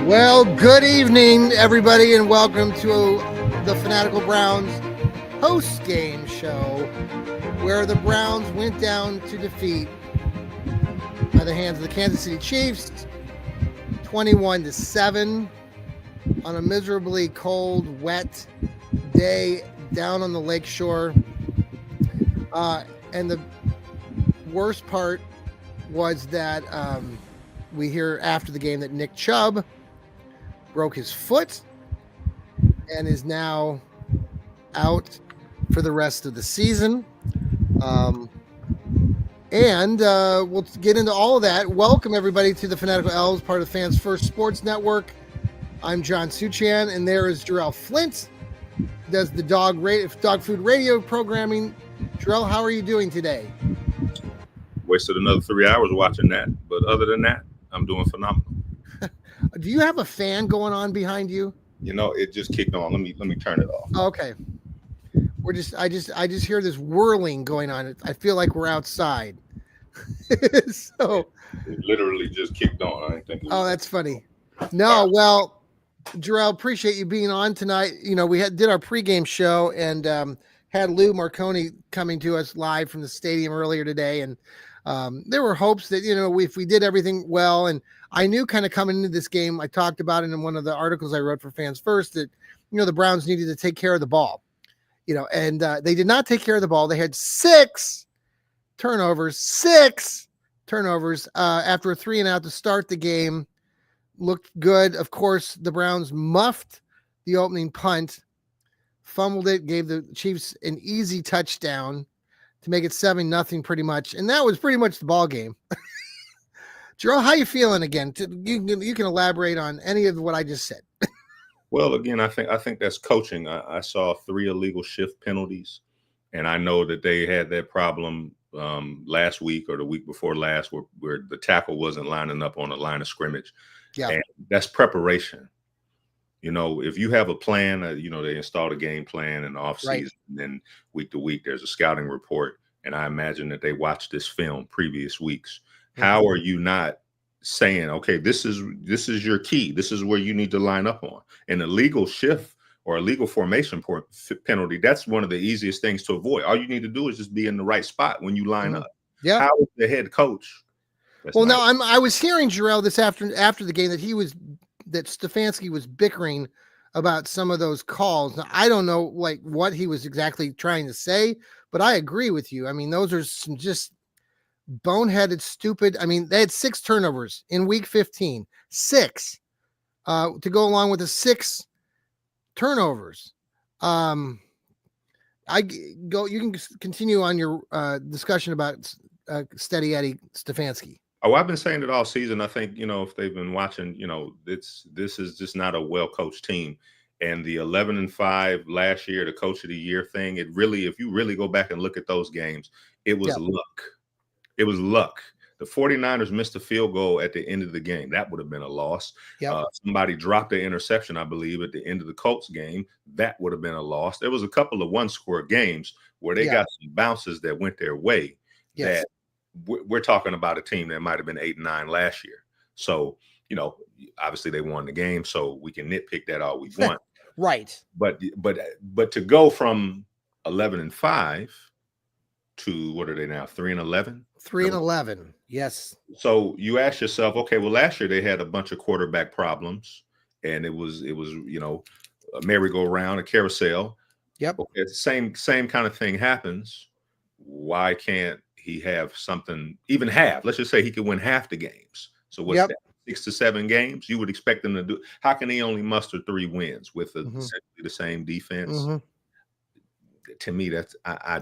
Well, good evening, everybody, and welcome to the Fanatical Browns Postgame Show, where the Browns went down to defeat by the hands of the Kansas City Chiefs, 21-7, on a miserably cold, wet day down on the lakeshore. And the worst part was that we hear after the game that Nick Chubb broke his foot and is now out for the rest of the season. And we'll get into all of that. Welcome, everybody, to the Fanatical Elfz, part of Fans First Sports Network. I'm John Suchan, and there is Jarrell Flint, does the dog food radio programming. Jarrell, how are you doing today? Wasted another 3 hours watching that, but other than that, I'm doing phenomenal. Do you have a fan going on behind you? You know, it just kicked on. Let me turn it off. Okay. I just hear this whirling going on. I feel like we're outside. So it literally just kicked on. I didn't think. That's funny. No, well, Jarrell, appreciate you being on tonight. You know, we did our pregame show and had Lou Marconi coming to us live from the stadium earlier today, and there were hopes that, you know, if we did everything well, and I knew kind of coming into this game, I talked about it in one of the articles I wrote for Fans First, that, you know, the Browns needed to take care of the ball, you know, and they did not take care of the ball. They had six turnovers after a 3-and-out to start the game. Looked good. Of course, the Browns muffed the opening punt, fumbled it, gave the Chiefs an easy touchdown to make it 7-0 pretty much. And that was pretty much the ball game. Jarrell, how you feeling again? You can elaborate on any of what I just said. Well, again, I think that's coaching. I saw 3 illegal shift penalties, and I know that they had that problem last week or the week before last where the tackle wasn't lining up on the line of scrimmage. Yeah, and that's preparation. You know, if you have a plan, you know, they installed a game plan in the offseason, right, and then week to week there's a scouting report, and I imagine that they watched this film previous weeks. How are you not saying, okay, this is your key. This is where you need to line up on. An illegal shift or a legal formation penalty, that's one of the easiest things to avoid. All you need to do is just be in the right spot when you line up. Yeah. How is the head coach? Well, now I was hearing, Jarrell, this after the game that Stefanski was bickering about some of those calls. Now, I don't know like what he was exactly trying to say, but I agree with you. I mean, those are some just boneheaded, stupid. I mean, they had 6 turnovers in week 15, 6 to go along with the 6 turnovers. You can continue on your discussion about Steady Eddie Stefanski. Oh, I've been saying it all season. I think, you know, if they've been watching, you know, this is just not a well-coached team. And the 11-5 last year, the coach of the year thing, it really, if you really go back and look at those games, it was luck. It was luck. The 49ers missed a field goal at the end of the game. That would have been a loss. Yep. Somebody dropped an interception, I believe, at the end of the Colts game. That would have been a loss. There was a couple of one-score games where they got some bounces that went their way. Yes. That we're talking about a team that might have been 8-9 last year. So, you know, obviously they won the game, so we can nitpick that all we want. Right. But to go from 11-5 to what are they now? 3-11? 3-11. Yes. So you ask yourself, okay, well, last year they had a bunch of quarterback problems, and it was, you know, a merry-go-round, a carousel. Yep. Okay, same kind of thing happens. Why can't he have something, even half? Let's just say he could win half the games. So what's that? 6 to 7 games? You would expect him to do. How can he only muster 3 wins with essentially the same defense? To me, that's I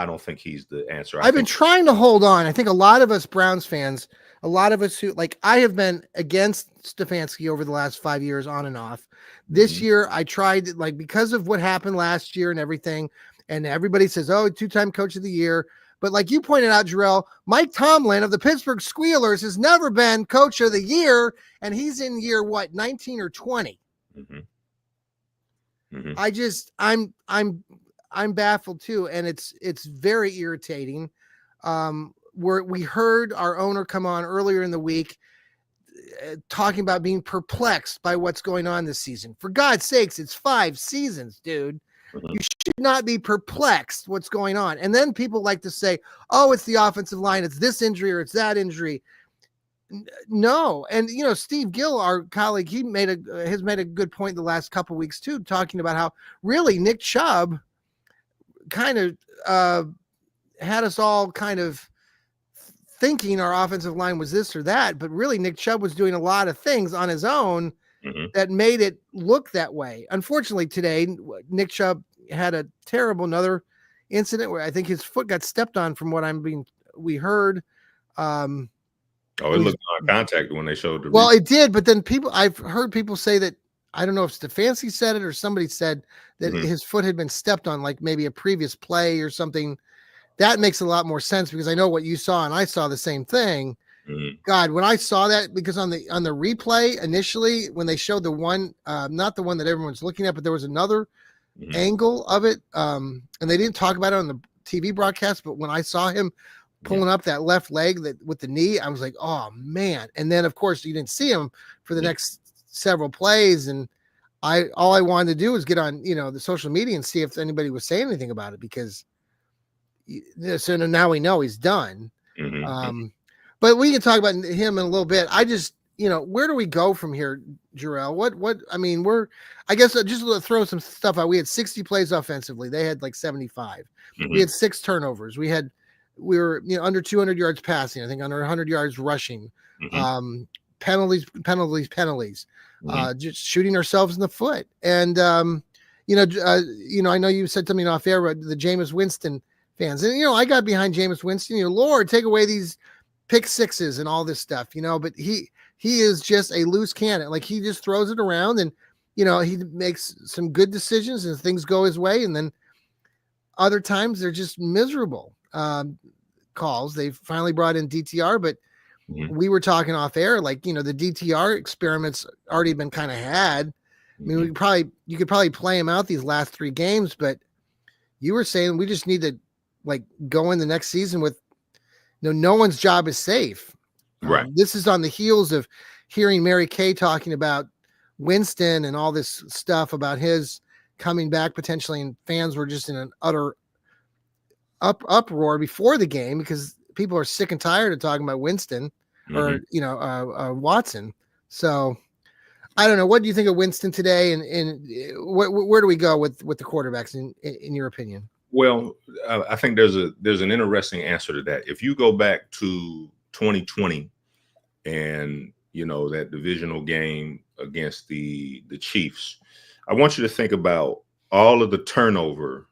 don't think he's the answer. I've been trying to hold on. I think a lot of us Browns fans, a lot of us who like, I have been against Stefanski over the last 5 years on and off. This year I tried, like, because of what happened last year and everything, and everybody says, oh, 2-time coach of the year. But like you pointed out, Jarrell, Mike Tomlin of the Pittsburgh Squealers has never been coach of the year, and he's in year, what, 19 or 20? I'm baffled too, and it's very irritating. Where we heard our owner come on earlier in the week talking about being perplexed by what's going on this season. For God's sakes, it's 5 seasons, dude. You should not be perplexed what's going on. And then people like to say, oh, it's the offensive line, it's this injury or it's that injury. No. And, Steve Gill, our colleague, he has made a good point the last couple of weeks too, talking about how really Nick Chubb kind of had us all kind of thinking our offensive line was this or that, but really Nick Chubb was doing a lot of things on his own that made it look that way. Unfortunately, today, Nick Chubb had a terrible another incident where I think his foot got stepped on from what we heard. It looked non-contact when they showed the well, it did, but then I've heard people say that, I don't know if Stefanski said it or somebody said that his foot had been stepped on, like maybe a previous play or something. That makes a lot more sense because I know what you saw and I saw the same thing. God, when I saw that, because on the replay initially, when they showed the one, not the one that everyone's looking at, but there was another angle of it. And they didn't talk about it on the TV broadcast, but when I saw him pulling up that left leg with the knee, I was like, oh man. And then of course you didn't see him for the next several plays. And all I wanted to do was get on, the social media and see if anybody was saying anything about it, because so now we know he's done. But we can talk about him in a little bit. I just, where do we go from here, Jarrell? I guess just to throw some stuff out. We had 60 plays offensively. They had like 75. We had 6 turnovers. We were under 200 yards passing. I think under 100 yards rushing. Penalties. Just shooting ourselves in the foot. And I know you said something off air about the Jameis Winston fans, and I got behind Jameis Winston. Lord, take away these pick sixes and all this stuff, but he is just a loose cannon. Like, he just throws it around, and he makes some good decisions and things go his way, and then other times they're just miserable calls. They finally brought in DTR, but we were talking off air, like, the DTR experiments already been kind of had. I mean, you could probably play him out these last 3 games, but you were saying we just need to go in the next season with no one's job is safe. Right. This is on the heels of hearing Mary Kay talking about Winston and all this stuff about his coming back potentially, and fans were just in an utter uproar before the game because people are sick and tired of talking about Winston or Watson. So I don't know. What do you think of Winston today, and where do we go with the quarterbacks in your opinion? Well, I think there's an interesting answer to that. If you go back to 2020 and that divisional game against the Chiefs, I want you to think about all of the turnover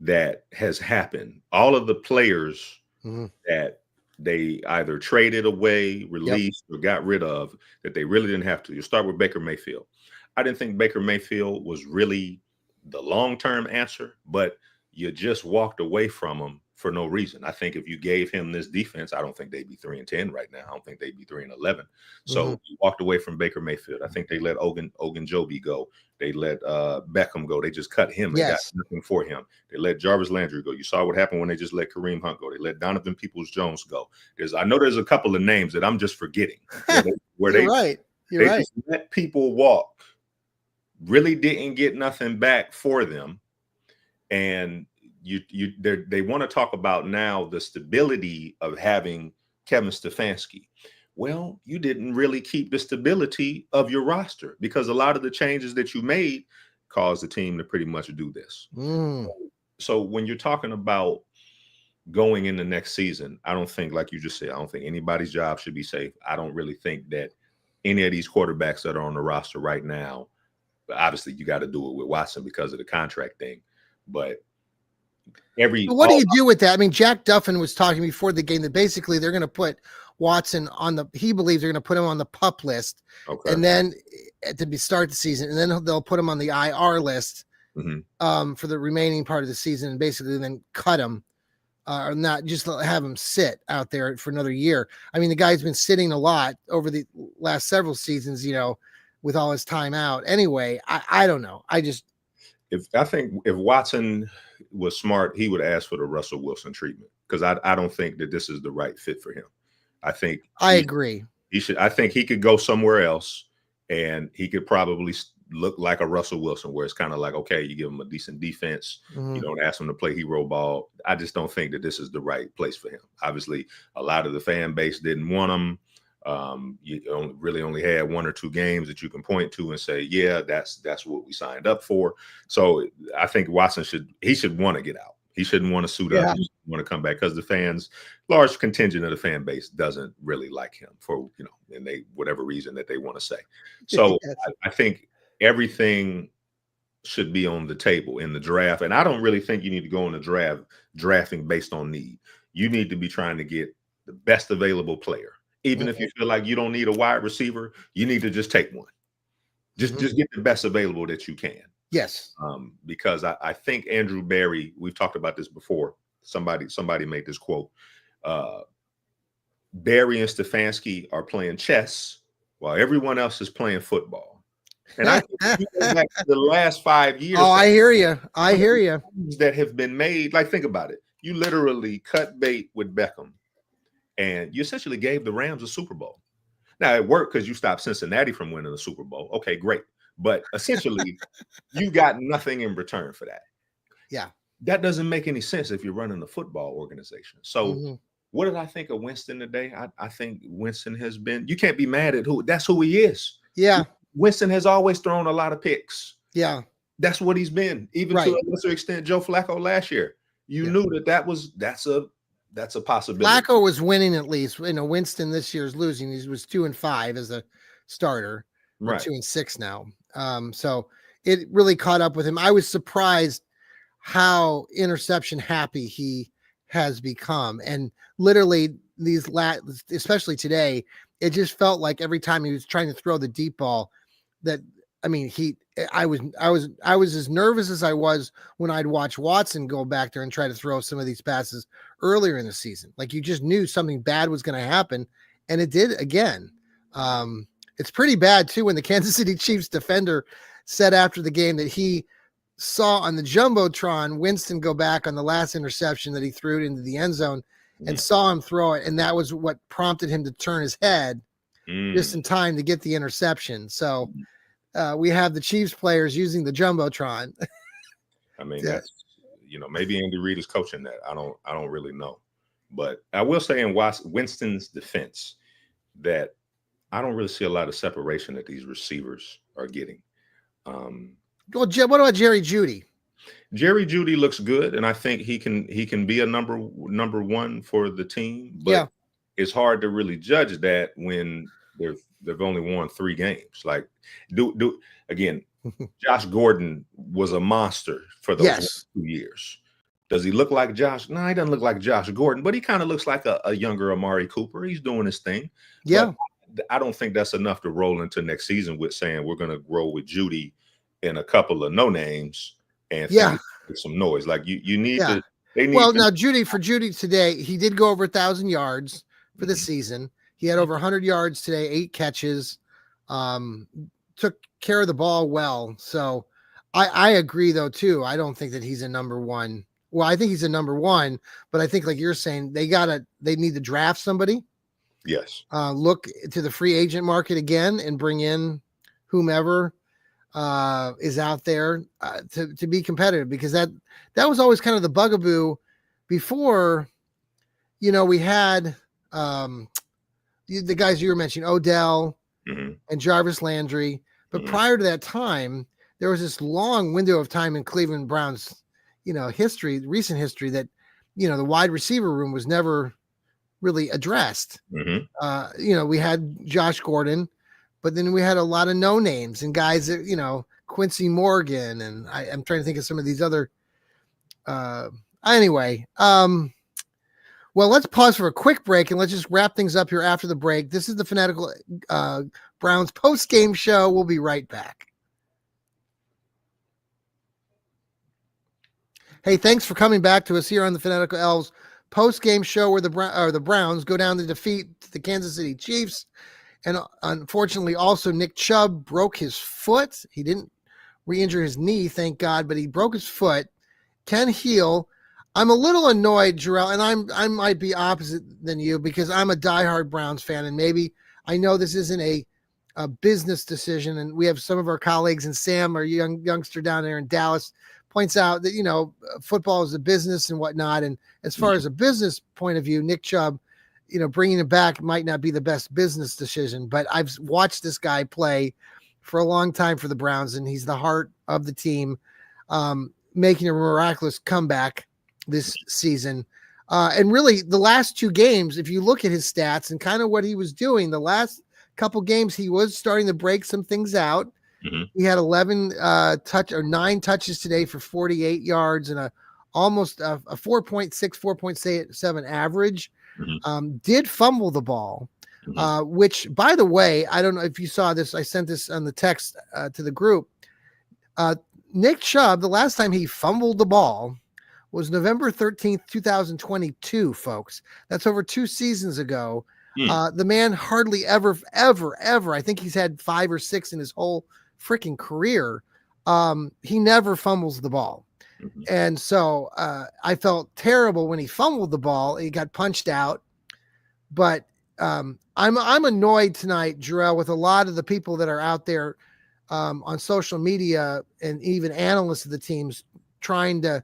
that has happened, all of the players that they either traded away, released, or got rid of that they really didn't have to. You start with Baker Mayfield. I didn't think Baker Mayfield was really the long-term answer, but you just walked away from him for no reason. I think if you gave him this defense, I don't think they'd be 3-10 right now. I don't think they'd be 3-11. So you walked away from Baker Mayfield. I think they let Ogunjobi go. They let Beckham go. They just cut him and got nothing for him. They let Jarvis Landry go. You saw what happened when they just let Kareem Hunt go. They let Donovan Peoples-Jones go. I know there's a couple of names that I'm just forgetting. Where You're right. Just let people walk. Really didn't get nothing back for them. And they want to talk about now the stability of having Kevin Stefanski. Well, you didn't really keep the stability of your roster because a lot of the changes that you made caused the team to pretty much do this. So when you're talking about going in the next season, I don't think, like you just said, I don't think anybody's job should be safe. I don't really think that any of these quarterbacks that are on the roster right now, obviously you got to do it with Watson because of the contract thing. But what do you do with that? I mean, Jack Duffin was talking before the game that basically they're going to put Watson he believes they're going to put him on the PUP list, and then to start the season, and then they'll put him on the IR list for the remaining part of the season, and basically then cut him or not, just have him sit out there for another year. I mean, the guy's been sitting a lot over the last several seasons, with all his time out. Anyway, I don't know. I think if Watson was smart, he would ask for the Russell Wilson treatment because I don't think that this is the right fit for him. I agree. He should. I think he could go somewhere else, and he could probably look like a Russell Wilson, where it's kind of like, okay, you give him a decent defense, you don't ask him to play hero ball. I just don't think that this is the right place for him. Obviously, a lot of the fan base didn't want him. You really only had 1 or 2 games that you can point to and say, yeah, that's what we signed up for. So I think Watson should want to get out. He shouldn't want to suit up. He want to come back because the fans, large contingent of the fan base, doesn't really like him for, and they, whatever reason that they want to say. So I think everything should be on the table in the draft. And I don't really think you need to go in the drafting based on need. You need to be trying to get the best available player. Even if you feel like you don't need a wide receiver, you need to just take one. Just get the best available that you can. Yes. Because I think Andrew Berry, we've talked about this before. Somebody made this quote. Berry and Stefanski are playing chess while everyone else is playing football. And I think back to the last 5 years. Oh, I hear you. I hear you. That have been made. Like, think about it. You literally cut bait with Beckham, and you essentially gave the Rams a Super Bowl. Now, it worked because you stopped Cincinnati from winning the Super Bowl. Okay, great. But essentially, you got nothing in return for that. Yeah. That doesn't make any sense if you're running a football organization. So what did I think of Winston today? I think Winston has been, you can't be mad at that's who he is. Yeah. Winston has always thrown a lot of picks. Yeah. That's what he's been. Even to a lesser extent, Joe Flacco last year. You knew that's a possibility. Flacco was winning at least. Winston this year is losing. He was 2-5 as a starter. Right. 2-6 now. So it really caught up with him. I was surprised how interception happy he has become. And literally especially today, it just felt like every time he was trying to throw the deep ball I was as nervous as I was when I'd watch Watson go back there and try to throw some of these passes earlier in the season. Like, you just knew something bad was going to happen, and it did again. It's pretty bad too when the Kansas City Chiefs defender said after the game that he saw on the Jumbotron Winston go back on the last interception that he threw it into the end zone and saw him throw it, and that was what prompted him to turn his head just in time to get the interception. So we have the Chiefs players using the Jumbotron. I mean, that's, maybe Andy Reid is coaching that. I don't really know. But I will say in Winston's defense that I don't really see a lot of separation that these receivers are getting. Well, what about Jerry Jeudy? Jerry Jeudy looks good, and I think he can be a number one for the team. But it's hard to really judge that when they've only won 3 games. Like, again, Josh Gordon was a monster for those 2 years. Does he look like Josh? No, he doesn't look like Josh Gordon, but he kind of looks like a younger Amari Cooper. He's doing his thing. Yeah. But I don't think that's enough to roll into next season with saying we're going to grow with Jeudy and a couple of no names and make some noise. Like, you need to. Now Jeudy today, he did go over 1,000 yards for the season. He had over 100 yards today, 8 catches, took care of the ball well. So I agree, though, too. I don't think that he's a number one. Well, I think he's a number one, but I think, like you're saying, they need to draft somebody. Yes. Look to the free agent market again and bring in whomever is out there to be competitive, because that was always kind of the bugaboo before, we had the guys you were mentioning, Odell and Jarvis Landry. But prior to that time, there was this long window of time in Cleveland Browns, recent history that, the wide receiver room was never really addressed. We had Josh Gordon, but then we had a lot of no names and guys that, Quincy Morgan, and I'm trying to think of some of these other. Anyway, well, let's pause for a quick break and let's just wrap things up here after the break. This is the Fanatical Browns post-game show. We'll be right back. Hey, thanks for coming back to us here on the Fanatical Elfz post-game show where the Browns go down to defeat the Kansas City Chiefs. And unfortunately, also Nick Chubb broke his foot. He didn't re-injure his knee, thank God, but he broke his foot. Can heal. I'm a little annoyed, Jarrell, and I might be opposite than you because I'm a diehard Browns fan, and maybe I know this isn't a business decision, and we have some of our colleagues, and Sam, our youngster down there in Dallas, points out that football is a business and whatnot. And as far as a business point of view, Nick Chubb, bringing him back might not be the best business decision. But I've watched this guy play for a long time for the Browns, and he's the heart of the team, making a miraculous comeback this season. And really, the last 2 games, if you look at his stats and kind of what he was doing, the last couple games, he was starting to break some things out. He had 9 touches today for 48 yards and almost a 4.6, 4.7 average. Did fumble the ball, which, by the way, I don't know if you saw this. I sent this on the text to the group. Nick Chubb, the last time he fumbled the ball was November 13th, 2022, folks. That's over 2 seasons ago. The man hardly ever, I think he's had 5 or 6 in his whole freaking career. He never fumbles the ball. And so I felt terrible when he fumbled the ball. He got punched out. But I'm annoyed tonight, Jarrell, with a lot of the people that are out there on social media and even analysts of the teams trying to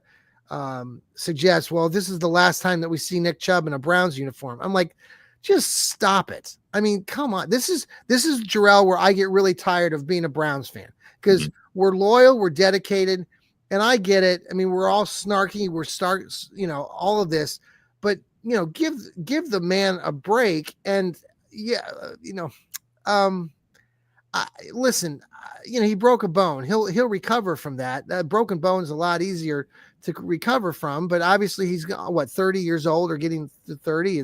suggest, well, this is the last time that we see Nick Chubb in a Browns uniform. I'm like, just stop it. I mean, come on. This is Jarrell, where I get really tired of being a Browns fan, because we're loyal, we're dedicated, and I get it. I mean, we're all snarky, all of this, but give the man a break. And listen, he broke a bone. He'll recover from that. That broken bone is a lot easier to recover from, but obviously he's 30 years old or getting to 30.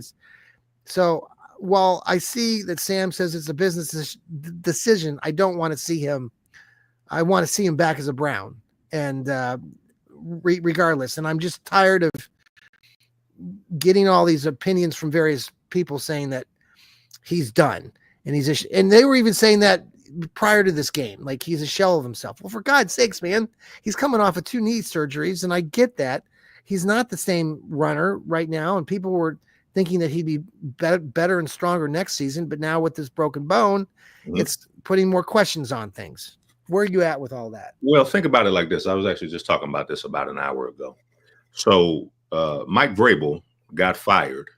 So while I see that Sam says it's a business decision, I don't want to see him. I want to see him back as a Brown, and regardless. And I'm just tired of getting all these opinions from various people saying that he's done, and and they were even saying that prior to this game, like he's a shell of himself. Well, for God's sakes, man, he's coming off of 2 knee surgeries, and I get that he's not the same runner right now, and people were thinking that he'd be better and stronger next season. But now with this broken bone, it's putting more questions on things. Where are you at with all that? Well, think about it like this. I was actually just talking about this about an hour ago. So Mike Vrabel got fired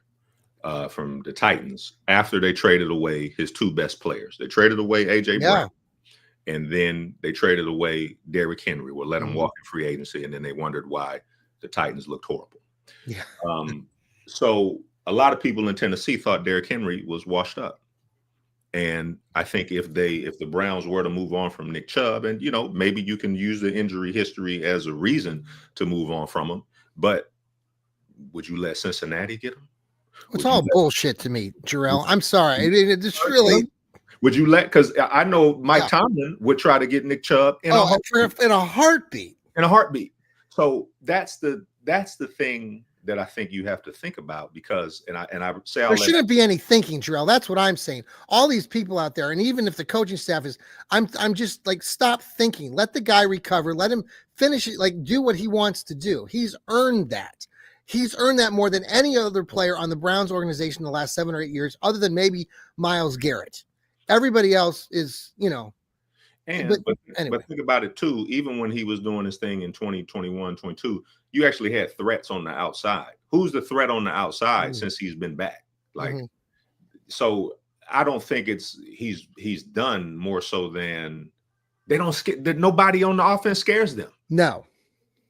from the Titans after they traded away his 2 best players. They traded away A.J. Brown, and then they traded away Derrick Henry. Well, let him walk in free agency, and then they wondered why the Titans looked horrible. Yeah. So a lot of people in Tennessee thought Derrick Henry was washed up. And I think if the Browns were to move on from Nick Chubb, and maybe you can use the injury history as a reason to move on from him, but would you let Cincinnati get him? It's all bullshit to me, Jarrell. I'm sorry. It just really. Would you let? Because I know Mike Tomlin would try to get Nick Chubb in a heartbeat. In a heartbeat. So that's the thing that I think you have to think about, because and I would say there shouldn't be any thinking, Jarrell. That's what I'm saying. All these people out there, and even if the coaching staff is, I'm just like, stop thinking. Let the guy recover. Let him finish it. Like, do what he wants to do. He's earned that. He's earned that more than any other player on the Browns organization in the last 7 or 8 years, other than maybe Myles Garrett. Everybody else is, But think about it too. Even when he was doing his thing in 2021, 22, you actually had threats on the outside. Who's the threat on the outside since he's been back? Like, so I don't think he's done more so than they don't scare. Nobody on the offense scares them. No,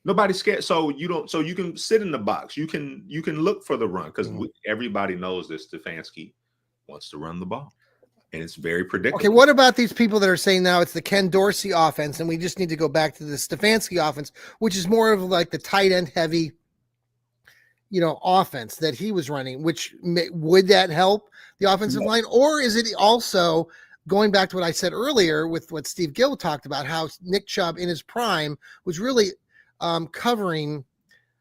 nobody's scared. So you can sit in the box. You can look for the run, because everybody knows that Stefanski wants to run the ball. And it's very predictable. Okay, what about these people that are saying now it's the Ken Dorsey offense, and we just need to go back to the Stefanski offense, which is more of like the tight end heavy, offense that he was running? Would that help the offensive line, or is it also going back to what I said earlier with what Steve Gill talked about, how Nick Chubb in his prime was really covering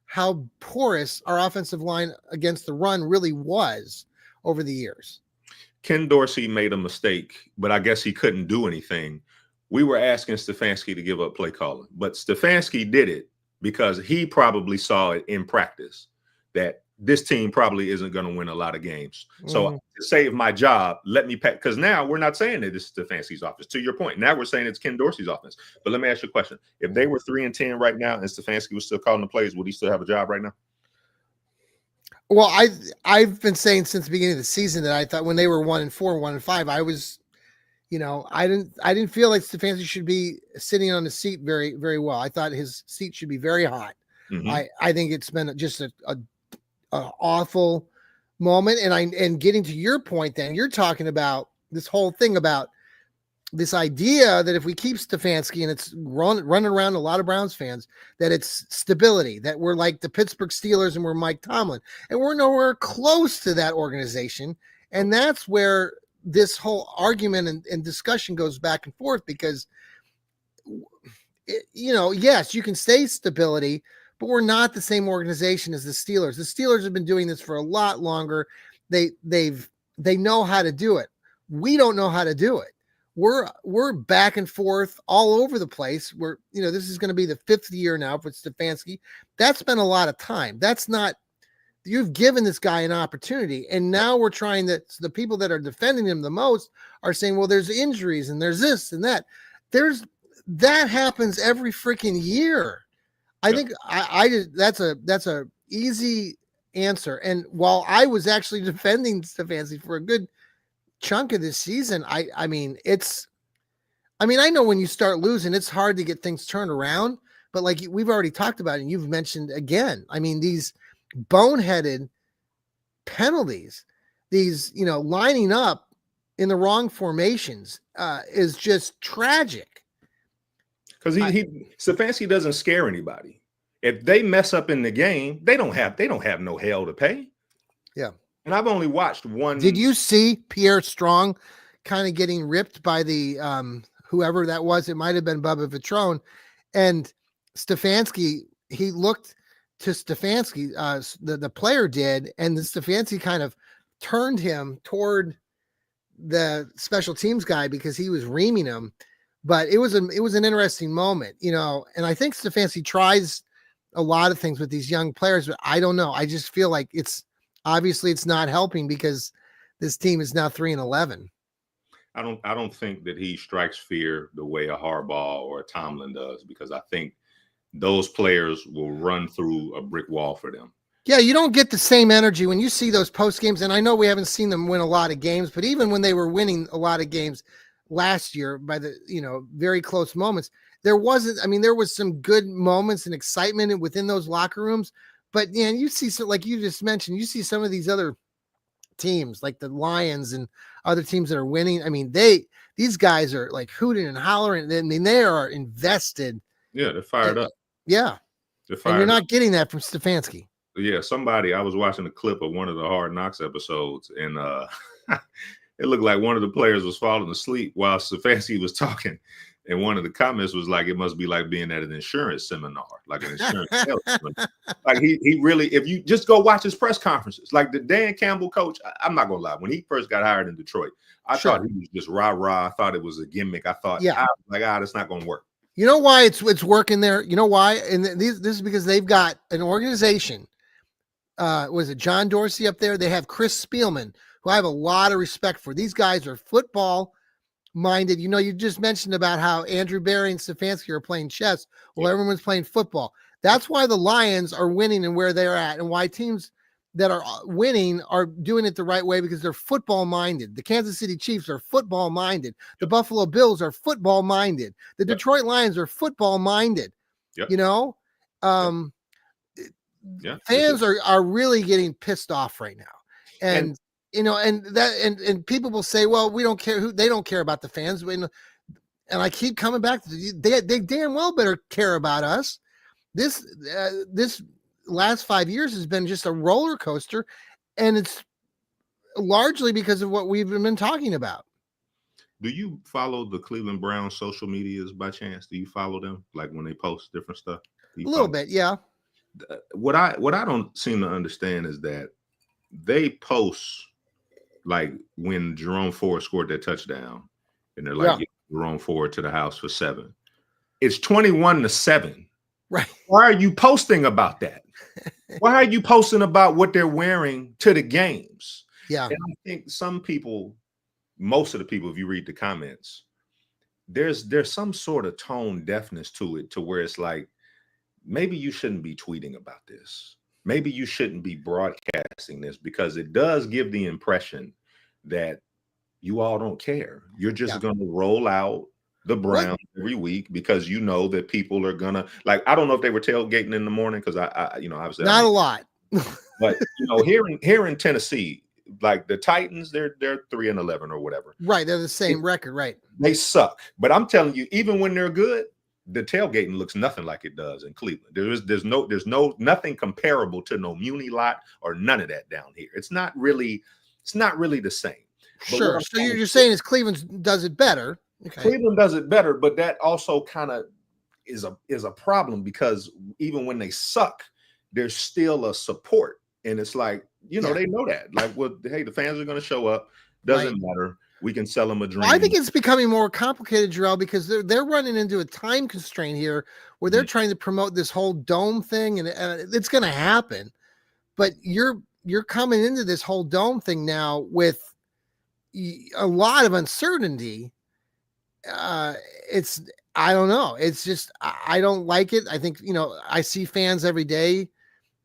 how porous our offensive line against the run really was over the years? Ken Dorsey made a mistake, but I guess he couldn't do anything. We were asking Stefanski to give up play calling, but Stefanski did it because he probably saw it in practice that this team probably isn't going to win a lot of games. So Mhm. to save my job, let me pack. Because now we're not saying that this is Stefanski's offense. To your point, now we're saying it's Ken Dorsey's offense. But let me ask you a question. If they were 3-10 right now and Stefanski was still calling the plays, would he still have a job right now? Well, I've been saying since the beginning of the season that I thought when they were 1-4, 1-5, I was, I didn't feel like Stefanski should be sitting on the seat very, very well. I thought his seat should be very hot. Mm-hmm. I think it's been just a awful moment. And getting to your point, then you're talking about this whole thing about this idea that if we keep Stefanski, and it's running around a lot of Browns fans, that it's stability, that we're like the Pittsburgh Steelers and we're Mike Tomlin, and we're nowhere close to that organization. And that's where this whole argument and discussion goes back and forth, because yes, you can say stability, but we're not the same organization as the Steelers. The Steelers have been doing this for a lot longer. They know how to do it. We don't know how to do it. We're back and forth all over the place. This is going to be the 5th year now for Stefanski. That's been a lot of time. You've given this guy an opportunity, and now we're trying that. The people that are defending him the most are saying, well, there's injuries and there's this and that. That happens every freaking year. I think that's a easy answer. And while I was actually defending Stefanski for a good chunk of this season, I know when you start losing, it's hard to get things turned around. But like we've already talked about, and you've mentioned again, these boneheaded penalties, these lining up in the wrong formations is just tragic. Because Stefanski doesn't scare anybody. If they mess up in the game, they don't have no hell to pay. Yeah. And I've only watched one. Did you see Pierre Strong kind of getting ripped by the whoever that was? It might have been Bubba Vitrone. And Stefanski, he looked to Stefanski, the player did, and the Stefanski kind of turned him toward the special teams guy because he was reaming him. But it was an interesting moment, and I think Stefanski tries a lot of things with these young players, but I don't know. I just feel like it's not helping because this team is now 3-11. I don't think that he strikes fear the way a Harbaugh or a Tomlin does, because I think those players will run through a brick wall for them. Yeah, you don't get the same energy when you see those post games, and I know we haven't seen them win a lot of games, but even when they were winning a lot of games last year by the very close moments, there was some good moments and excitement within those locker rooms. But you see, so like you just mentioned, you see some of these other teams like the Lions and other teams that are winning. These guys are like hooting and hollering. They are invested. Yeah, they're fired up. Yeah, and you're not getting that from Stefanski. Yeah, I was watching a clip of one of the Hard Knocks episodes, and it looked like one of the players was falling asleep while Stefanski was talking. And one of the comments was like, it must be like being at an insurance seminar, like an insurance salesman. Like he really, if you just go watch his press conferences, like the Dan Campbell coach, I'm not going to lie. When he first got hired in Detroit, I thought he was just rah-rah. I thought it was a gimmick. I thought, that's not going to work. You know why it's working there? You know why? And this is because they've got an organization. Was it John Dorsey up there? They have Chris Spielman, who I have a lot of respect for. These guys are football minded. You just mentioned about how Andrew Barry and Stefanski are playing chess. Well, everyone's playing football. That's why the Lions are winning and where they're at, and why teams that are winning are doing it the right way, because they're football minded. The Kansas City Chiefs are football minded. The Buffalo Bills are football minded. The Detroit Lions are football minded. Fans are really getting pissed off right now. And people will say, well, we don't care they don't care about the fans. And I keep coming back to they damn well better care about us. This last 5 years has been just a roller coaster, and it's largely because of what we've been talking about. Do you follow the Cleveland Browns social medias by chance? Do you follow them, like when they post different stuff? A little bit, yeah. What I don't seem to understand is that they post like when Jerome Ford scored that touchdown, and they're like, Jerome Ford to the house for 7. It's 21-7. Right. Why are you posting about that? Why are you posting about what they're wearing to the games? Yeah. And I think some people, most of the people, if you read the comments, there's some sort of tone deafness to it, to where it's like, maybe you shouldn't be tweeting about this. Maybe you shouldn't be broadcasting this, because it does give the impression that you all don't care. You're just going to roll out the Browns every week because you know that people are gonna, like, I don't know if they were tailgating in the morning, because I obviously not a lot. but here in Tennessee, like the Titans, they're 3-11 or whatever. Right, they're the same record, right? They suck. But I'm telling you, even when they're good, the tailgating looks nothing like it does in Cleveland. There's nothing comparable to no Muni lot or none of that down here. It's not really the same. Sure. So you're saying is Cleveland does it better. Okay. Cleveland does it better, but that also kind of is a problem, because even when they suck, there's still a support. And it's like, they know that. Like, well, hey, the fans are going to show up. Doesn't matter. We can sell them a dream. I think it's becoming more complicated, Jarrell, because they're running into a time constraint here where they're trying to promote this whole dome thing, and it's going to happen. But you're coming into this whole dome thing now with a lot of uncertainty. I don't know. It's just, I don't like it. I think, I see fans every day,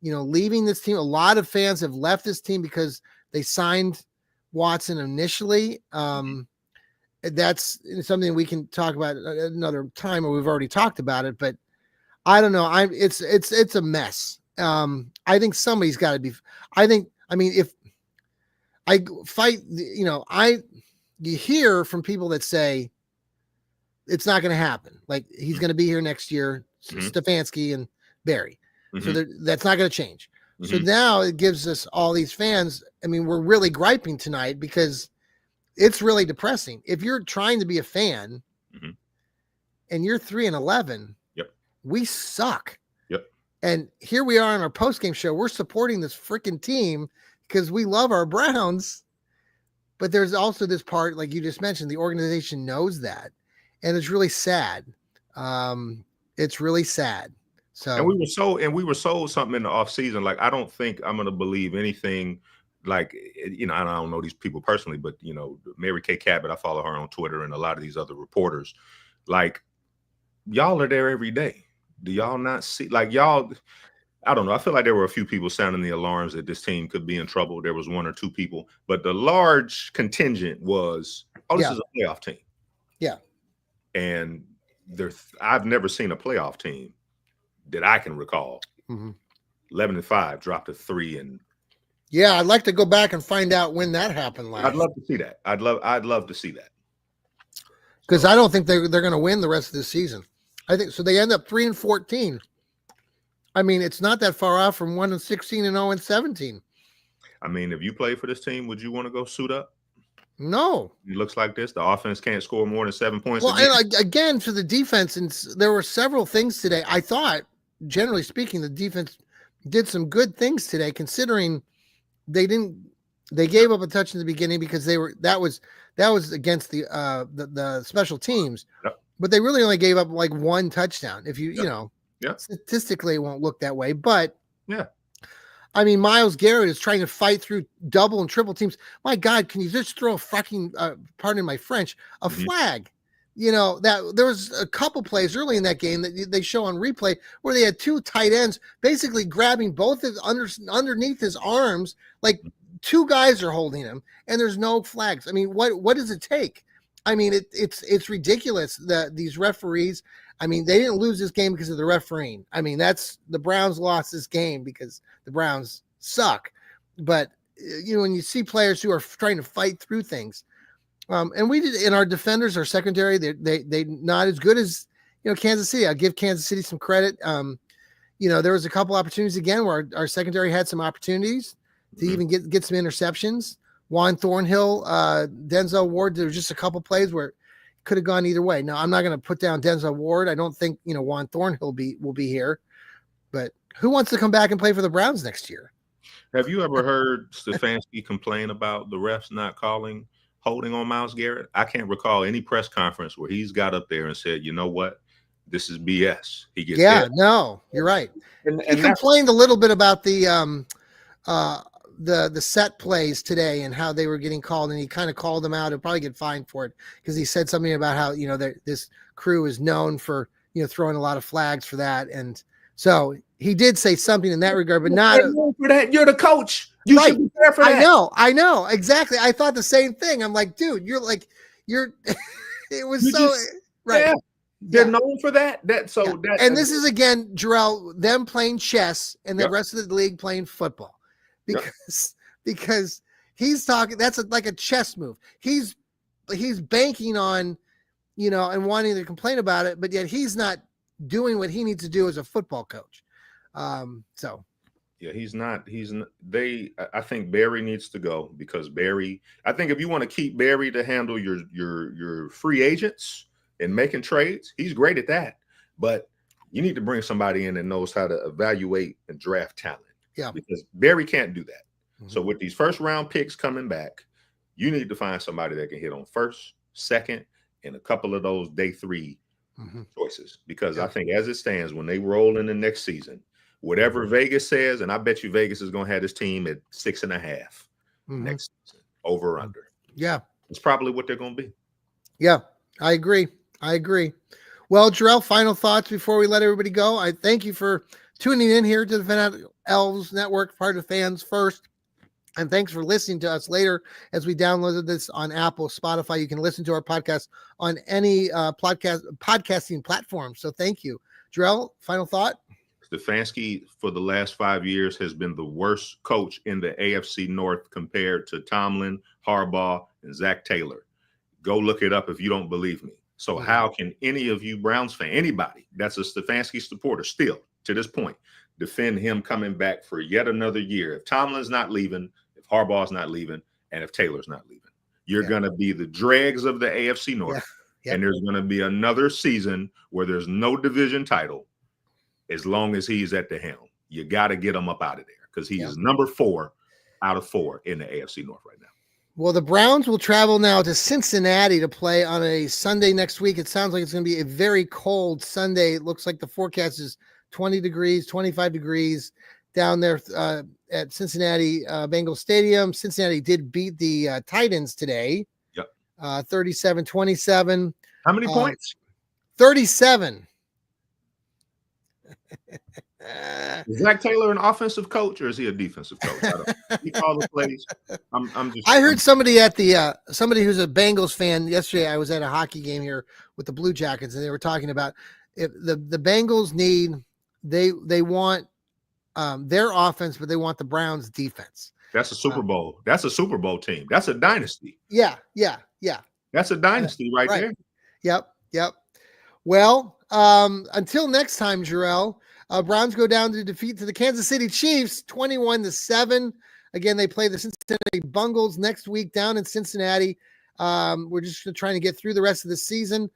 leaving this team. A lot of fans have left this team because they signed Watson initially. That's something we can talk about another time, or we've already talked about it, but I don't know. It's a mess. I think somebody's got to be, if I fight, you hear from people that say it's not going to happen. Like, he's going to be here next year, Stefanski and Barry. So that's not going to change. So now it gives us all these fans. I mean, we're really griping tonight because it's really depressing. If you're trying to be a fan and you're 3-11, we suck. And here we are on our postgame show. We're supporting this freaking team because we love our Browns. But there's also this part, like you just mentioned, the organization knows that. And it's really sad. It's really sad. So, and we were sold something in the offseason. Like, I don't think I'm going to believe anything. Like, I don't know these people personally, but, Mary Kay Cabot, I follow her on Twitter, and a lot of these other reporters, like, y'all are there every day. Do y'all not see, like, y'all, I don't know. I feel like there were a few people sounding the alarms that this team could be in trouble. There was one or two people, but the large contingent was, this is a playoff team. Yeah. And I've never seen a playoff team that I can recall. 11-5 dropped to 3. And yeah, I'd like to go back and find out when that happened last. I'd love to see that. I'd love to see that. Because I don't think they're going to win the rest of the season. I think so. They end up 3-14. I mean, it's not that far off from 1-16 and 0-17. I mean, if you play for this team, would you want to go suit up? No. It looks like this. The offense can't score more than 7 points. Well, and again, for the defense, and there were several things today. I thought, generally speaking, the defense did some good things today, considering they gave up a touch in the beginning because that was against the special teams. Yep. But they really only gave up like one touchdown. If statistically it won't look that way, but I mean, Myles Garrett is trying to fight through double and triple teams. My God, can you just throw a fucking, pardon my French, a flag? That there was a couple plays early in that game that they show on replay where they had two tight ends basically grabbing both underneath his arms, like two guys are holding him, and there's no flags. I mean, what does it take? I mean, it's ridiculous that these referees. I mean, they didn't lose this game because of the refereeing. I mean, the Browns lost this game because the Browns suck. But when you see players who are trying to fight through things, and we did in our defenders, our secondary, they not as good as Kansas City. I'll give Kansas City some credit. There was a couple opportunities again where our secondary had some opportunities to even get some interceptions. Juan Thornhill, Denzel Ward, there was just a couple plays where it could have gone either way. Now, I'm not going to put down Denzel Ward. I don't think, Juan Thornhill will be here. But who wants to come back and play for the Browns next year? Have you ever heard Stefanski complain about the refs not holding on Myles Garrett? I can't recall any press conference where he's got up there and said, you know what? this is BS. He gets no, you're right. And he complained a little bit about the set plays today and how they were getting called, and he kind of called them out. He'll probably get fined for it because he said something about how this crew is known for throwing a lot of flags for that, and so he did say something in that regard, but not for that. You're the coach. You should be there for that. I know exactly. I thought the same thing. I'm like, dude, you're. It was right. Yeah. They're known for that. And this is again, Jarrell, them playing chess and the rest of the league playing football, because he's talking. That's like a chess move. He's banking on, and wanting to complain about it, but yet he's not doing what he needs to do as a football coach. Yeah, he's not. I think Barry needs to go, because Barry. I think if you want to keep Barry to handle your free agents and making trades, he's great at that. But you need to bring somebody in that knows how to evaluate and draft talent. Yeah, because Barry can't do that. Mm-hmm. So with these first round picks coming back, you need to find somebody that can hit on first, second, and a couple of those day 3 choices. Because I think as it stands, when they roll in the next season, whatever Vegas says, and I bet you Vegas is going to have this team at 6.5 next season, over or under. Yeah, it's probably what they're going to be. Yeah, I agree. Well, Jarrell, final thoughts before we let everybody go. I thank you for tuning in here to the Fanatical Elfz Network, part of Fans First. And thanks for listening to us later as we downloaded this on Apple, Spotify. You can listen to our podcast on any podcasting platform. So thank you. Jarrell, final thought? Stefanski, for the last 5 years, has been the worst coach in the AFC North compared to Tomlin, Harbaugh, and Zach Taylor. Go look it up if you don't believe me. So how can any of you Browns fan, anybody that's a Stefanski supporter still to this point, defend him coming back for yet another year? If Tomlin's not leaving, if Harbaugh's not leaving, and if Taylor's not leaving, you're going to be the dregs of the AFC North. And there's going to be another season where there's no division title as long as he's at the helm. You got to get him up out of there, because he is number 4 out of 4 in the AFC North right now. Well, the Browns will travel now to Cincinnati to play on a Sunday next week. It sounds like it's going to be a very cold Sunday. It looks like the forecast is 20 degrees, 25 degrees down there at Cincinnati Bengals Stadium. Cincinnati did beat the Titans today. 37-27. How many points? 37. Is Zach Taylor an offensive coach, or is he a defensive coach? He calls the plays. I heard somebody at the somebody who's a Bengals fan yesterday. I was at a hockey game here with the Blue Jackets, and they were talking about if the Bengals need they want their offense, but they want the Browns defense. That's a Super Bowl. That's a Super Bowl team. That's a dynasty. Yeah. That's a dynasty right there. Yep. Well, until next time, Jarrell, Browns go down to defeat to the Kansas City Chiefs, 21-7. Again, they play the Cincinnati Bengals next week down in Cincinnati. We're just trying to get through the rest of the season.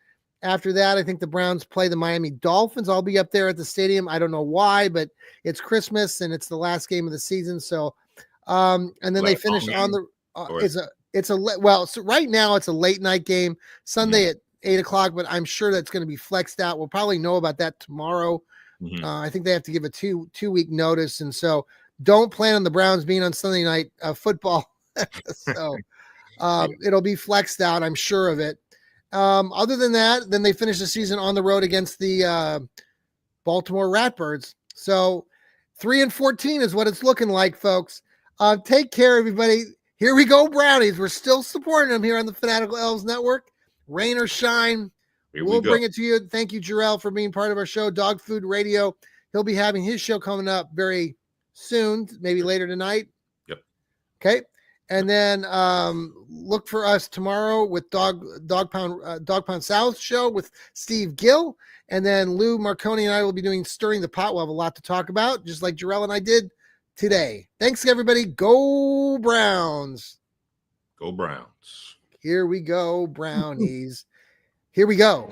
After that, I think the Browns play the Miami Dolphins. I'll be up there at the stadium. I don't know why, but it's Christmas and it's the last game of the season. So, and then they finish on the. So right now it's a late night game, Sunday at 8:00, but I'm sure that's going to be flexed out. We'll probably know about that tomorrow. I think they have to give a two-week notice, and so don't plan on the Browns being on Sunday night football. So it'll be flexed out, I'm sure of it. Other than that, then they finish the season on the road against the Baltimore Ratbirds. So 3-14 is what it's looking like, folks. Take care, everybody. Here we go, Brownies. We're still supporting them here on the Fanatical Elfz Network. Rain or shine, we'll bring it to you. Thank you, Jarrell, for being part of our show, Dog Food Radio. He'll be having his show coming up very soon, maybe later tonight. Yep. Okay. And then look for us tomorrow with Dog Pound South show with Steve Gill. And then Lou Marconi and I will be doing Stirring the Pot. We'll have a lot to talk about, just like Jarrell and I did today. Thanks, everybody. Go Browns. Go Browns. Here we go, Brownies. Here we go.